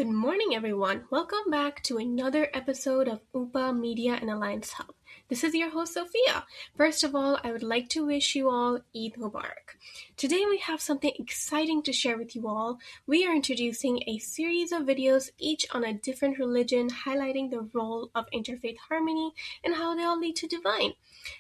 Good morning, everyone. Welcome back to another episode of UPPA Media and Alliance Hub. This is your host, Sofia. First of all, I would like to wish you all Eid Mubarak. Today we have something exciting to share with you all. We are introducing a series of videos, each on a different religion, highlighting the role of interfaith harmony and how they all lead to divine.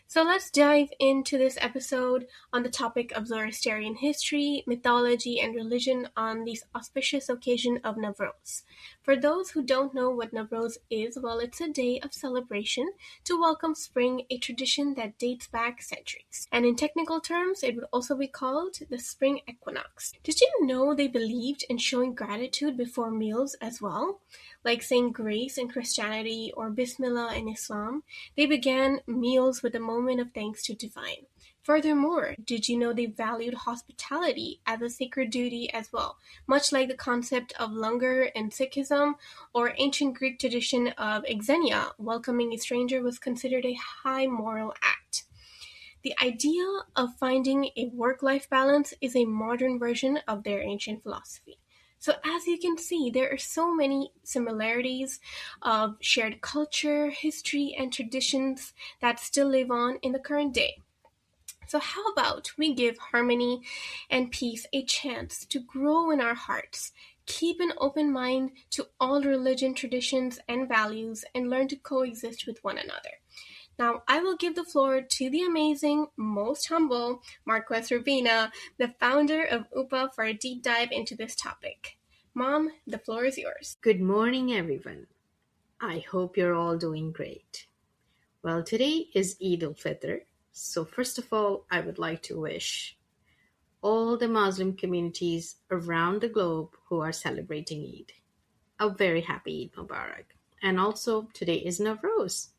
So let's dive into this episode on the topic of Zoroastrian history, mythology, and religion on the auspicious occasion of Navroz. For those who don't know what Navroz is, well, it's a day of celebration to welcome spring, a tradition that dates back centuries. And in technical terms, it would also be called the spring equinox. Did you know they believed in showing gratitude before meals as well? Like saying grace in Christianity or Bismillah in Islam, they began meals with a moment of thanks to divine. Furthermore, did you know they valued hospitality as a sacred duty as well, much like the concept of langar in Sikhism or ancient Greek tradition of xenia, welcoming a stranger was considered a high moral act. The idea of finding a work-life balance is a modern version of their ancient philosophy. So as you can see, there are so many similarities of shared culture, history, and traditions that still live on in the current day. So how about we give harmony and peace a chance to grow in our hearts, keep an open mind to all religion, traditions, and values, and learn to coexist with one another. Now, I will give the floor to the amazing, most humble Marquess Rubina, the founder of UPPA, for a deep dive into this topic. Mom, the floor is yours. Good morning, everyone. I hope you're all doing great. Well, today is Eid al-Fitr. So first of all, I would like to wish all the Muslim communities around the globe who are celebrating Eid a very happy Eid Mubarak. And also, today is Navroz,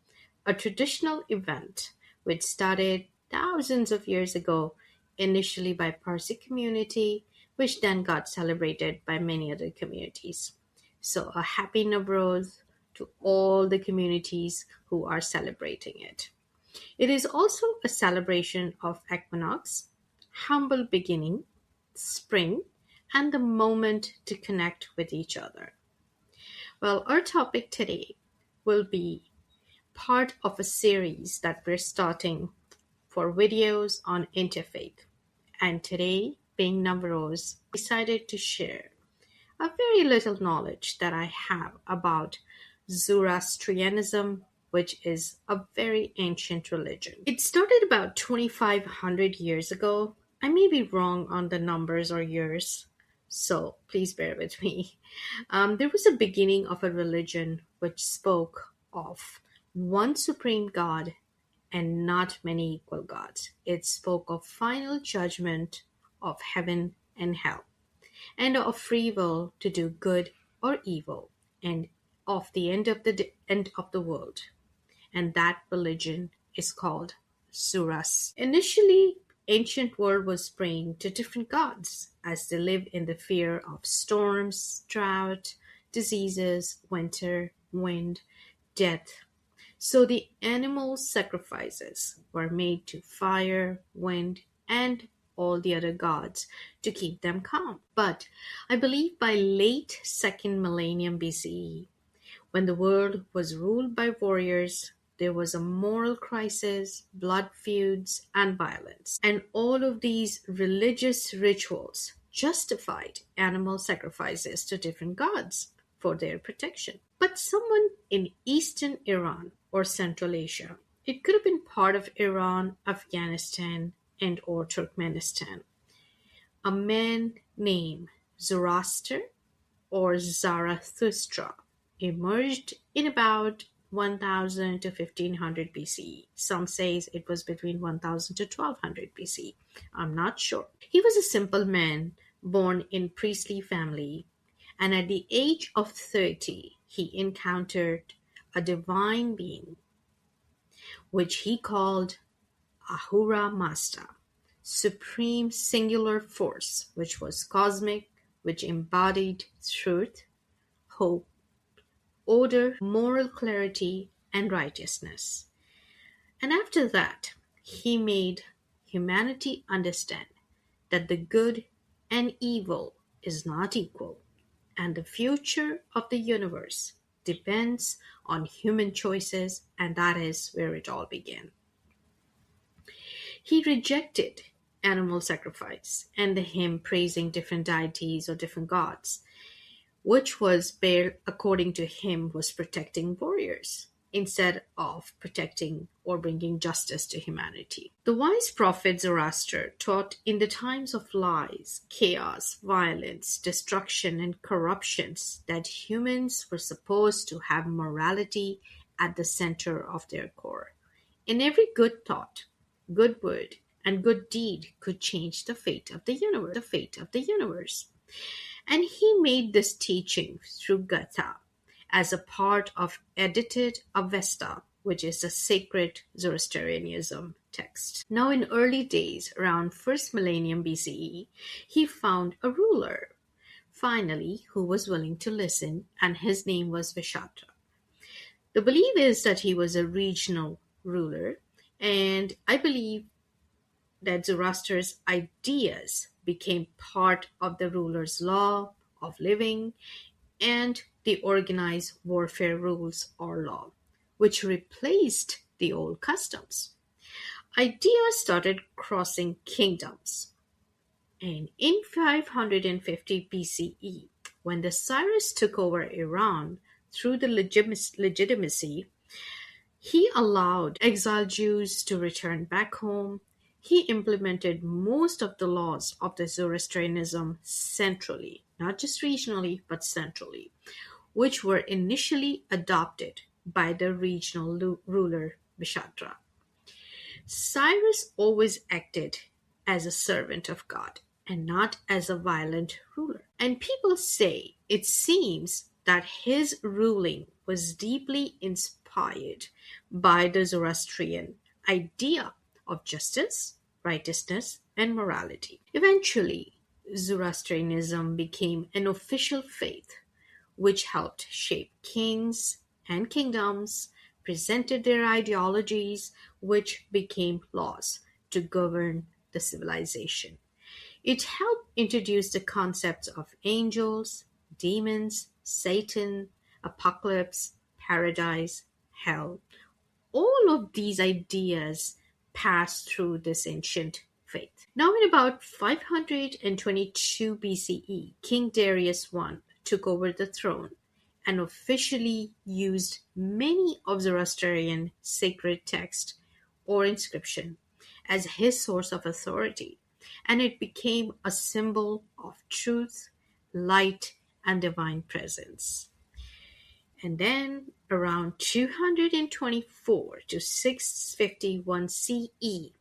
a traditional event which started thousands of years ago, initially by Parsi community, which then got celebrated by many other communities. So a happy Navroz to all the communities who are celebrating it. It is also a celebration of equinox, humble beginning, spring, and the moment to connect with each other. Well, our topic today will be part of a series that we're starting for videos on Interfaith. And today, being Navroz, I decided to share a very little knowledge that I have about Zoroastrianism, which is a very ancient religion. It started about 2,500 years ago. I may be wrong on the numbers or years, so please bear with me. There was a beginning of a religion which spoke of one supreme God and not many equal gods. It spoke of final judgment of heaven and hell, and of free will to do good or evil, and of the end of the world. And that religion is called Zoroaster. Initially, ancient world was praying to different gods as they lived in the fear of storms, drought, diseases, winter, wind, death. So the animal sacrifices were made to fire, wind, and all the other gods to keep them calm. But I believe by late 2nd millennium BCE, when the world was ruled by warriors, there was a moral crisis, blood feuds, and violence. And all of these religious rituals justified animal sacrifices to different gods for their protection. But someone in Eastern Iran or Central Asia, it could have been part of Iran, Afghanistan, and or Turkmenistan, a man named Zoroaster or Zarathustra emerged in about 1000 to 1500 BCE. Some says it was between 1000 to 1200 BCE. I'm not sure. He was a simple man born in priestly family, and at the age of 30, he encountered a divine being, which he called Ahura Mazda, supreme singular force, which was cosmic, which embodied truth, hope, order, moral clarity, and righteousness. And after that, he made humanity understand that the good and evil is not equal, and the future of the universe depends on human choices, and that is where it all began. He rejected animal sacrifice and the hymn praising different deities or different gods, which was where, according to him, was protecting warriors instead of protecting or bringing justice to humanity. The wise prophet Zoroaster taught in the times of lies, chaos, violence, destruction, and corruptions that humans were supposed to have morality at the center of their core. In every good thought, good word, and good deed could change the fate of the universe. And he made this teaching through Gatha as a part of edited Avesta, which is a sacred Zoroastrianism text. Now, in early days, around 1st millennium BCE, he found a ruler, finally, who was willing to listen, and his name was Vishatra. The belief is that he was a regional ruler, and I believe that Zoroaster's ideas became part of the ruler's law of living and the organized warfare rules or law, which replaced the old customs. Ideas started crossing kingdoms. And in 550 BCE, when the Cyrus took over Iran through the legitimacy, he allowed exiled Jews to return back home. He implemented most of the laws of the Zoroastrianism centrally, not just regionally, but centrally, which were initially adopted by the regional ruler Vishatra. Cyrus always acted as a servant of God and not as a violent ruler. And people say it seems that his ruling was deeply inspired by the Zoroastrian idea of justice, righteousness, and morality. Eventually, Zoroastrianism became an official faith which helped shape kings and kingdoms, presented their ideologies, which became laws to govern the civilization. It helped introduce the concepts of angels, demons, Satan, apocalypse, paradise, hell. All of these ideas passed through this ancient faith. Now, in about 522 BCE, King Darius I took over the throne and officially used many of Zoroastrian sacred text or inscription as his source of authority, and it became a symbol of truth, light, and divine presence. And then around 224 to 651 CE,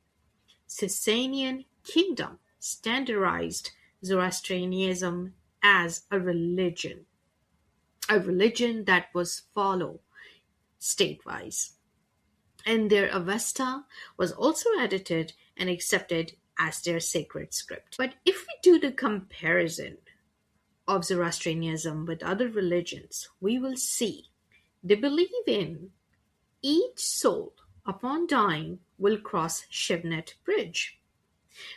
Sasanian kingdom standardized Zoroastrianism as a religion that was followed state-wise. And their Avesta was also edited and accepted as their sacred script. But if we do the comparison of Zoroastrianism with other religions, we will see they believe in each soul upon dying will cross Shivnet Bridge,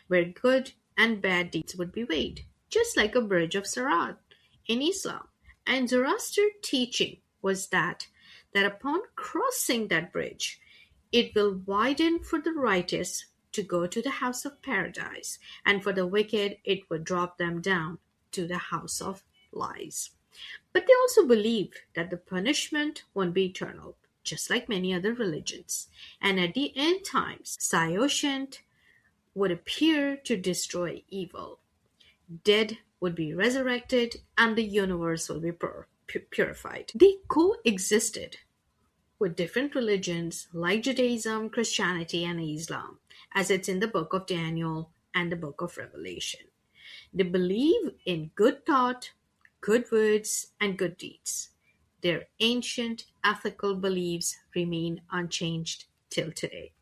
where good and bad deeds would be weighed, just like a bridge of Sirat in Islam. And Zoroaster teaching was that upon crossing that bridge, it will widen for the righteous to go to the house of paradise, and for the wicked, it would drop them down to the house of lies. But they also believe that the punishment won't be eternal, just like many other religions. And at the end times, Saoshyant would appear to destroy evil. Dead would be resurrected, and the universe will be purified. They coexisted with different religions like Judaism, Christianity, and Islam, as it's in the book of Daniel and the book of Revelation. They believe in good thought, good words, and good deeds. Their ancient ethical beliefs remain unchanged till today.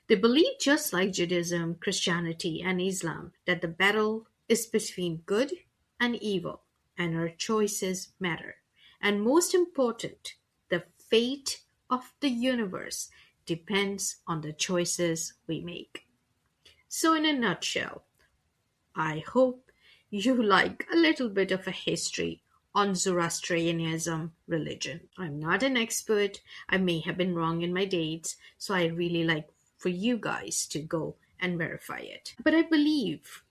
They believe, just like Judaism, Christianity, and Islam, that the battle is between good and evil, and our choices matter. And most important, the fate of the universe depends on the choices we make. So, in a nutshell, I hope you like a little bit of a history on Zoroastrianism religion. I'm not an expert. I may have been wrong in my dates, so I really like for you guys to go and verify it. But I believe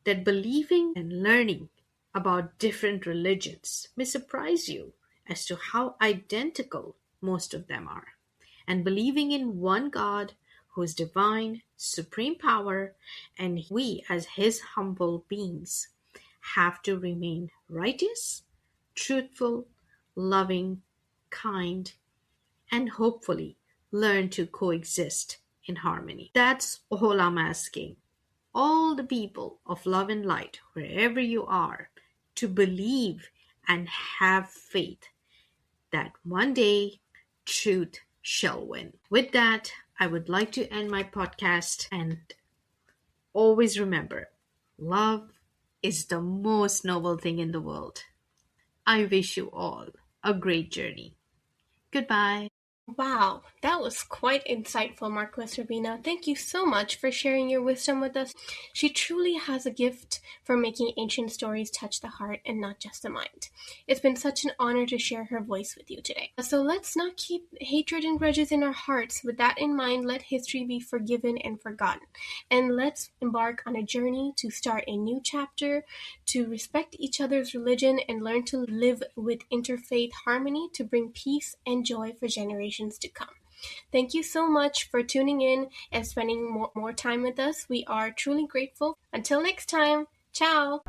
that believing and learning about different religions may surprise you as to how identical most of them are. And believing in one God who is divine, supreme power, and we as his humble beings have to remain righteous, truthful, loving, kind, and hopefully learn to coexist in harmony. That's all I'm asking all the people of love and light, wherever you are, to believe and have faith that one day truth shall win. With that, I would like to end my podcast and always remember love is the most noble thing in the world. I wish you all a great journey. Goodbye. Wow, that was quite insightful, Marquess Rubina. Thank you so much for sharing your wisdom with us. She truly has a gift for making ancient stories touch the heart and not just the mind. It's been such an honor to share her voice with you today. So let's not keep hatred and grudges in our hearts. With that in mind, let history be forgiven and forgotten. And let's embark on a journey to start a new chapter, to respect each other's religion and learn to live with interfaith harmony to bring peace and joy for generations to come. Thank you so much for tuning in and spending more time with us. We are truly grateful. Until next time, ciao!